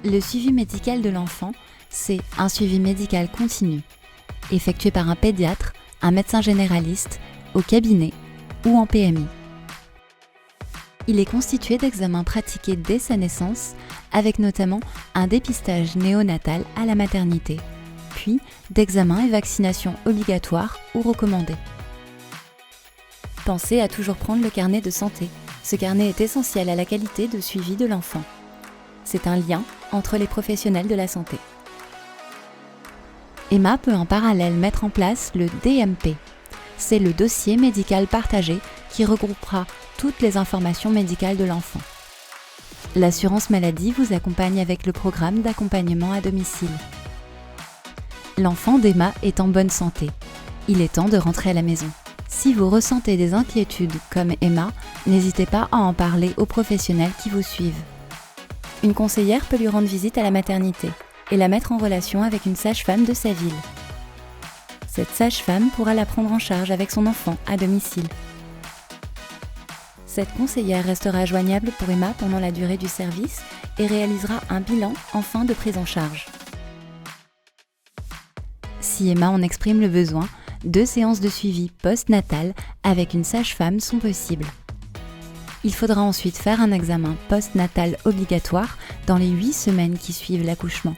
Le suivi médical de l'enfant, c'est un suivi médical continu, effectué par un pédiatre, un médecin généraliste, au cabinet ou en PMI. Il est constitué d'examens pratiqués dès sa naissance, avec notamment un dépistage néonatal à la maternité, puis d'examens et vaccinations obligatoires ou recommandés. Pensez à toujours prendre le carnet de santé. Ce carnet est essentiel à la qualité de suivi de l'enfant. C'est un lien entre les professionnels de la santé. Emma peut en parallèle mettre en place le DMP. C'est le dossier médical partagé qui regroupera toutes les informations médicales de l'enfant. L'assurance maladie vous accompagne avec le programme d'accompagnement à domicile. L'enfant d'Emma est en bonne santé. Il est temps de rentrer à la maison. Si vous ressentez des inquiétudes comme Emma, n'hésitez pas à en parler aux professionnels qui vous suivent. Une conseillère peut lui rendre visite à la maternité et la mettre en relation avec une sage-femme de sa ville. Cette sage-femme pourra la prendre en charge avec son enfant à domicile. Cette conseillère restera joignable pour Emma pendant la durée du service et réalisera un bilan en fin de prise en charge. Si Emma en exprime le besoin, 2 séances de suivi post-natal avec une sage-femme sont possibles. Il faudra ensuite faire un examen post-natal obligatoire dans les 8 semaines qui suivent l'accouchement.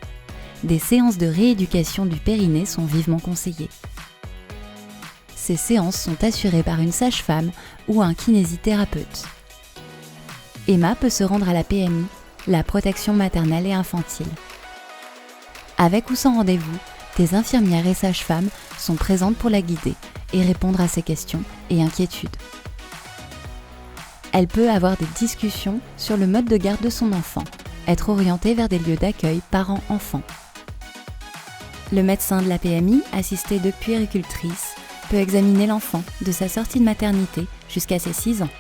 Des séances de rééducation du périnée sont vivement conseillées. Ces séances sont assurées par une sage-femme ou un kinésithérapeute. Emma peut se rendre à la PMI, la protection maternelle et infantile. Avec ou sans rendez-vous, des infirmières et sages-femmes sont présentes pour la guider et répondre à ses questions et inquiétudes. Elle peut avoir des discussions sur le mode de garde de son enfant, être orientée vers des lieux d'accueil parents-enfants. Le médecin de la PMI, assisté de puéricultrice, peut examiner l'enfant de sa sortie de maternité jusqu'à ses 6 ans.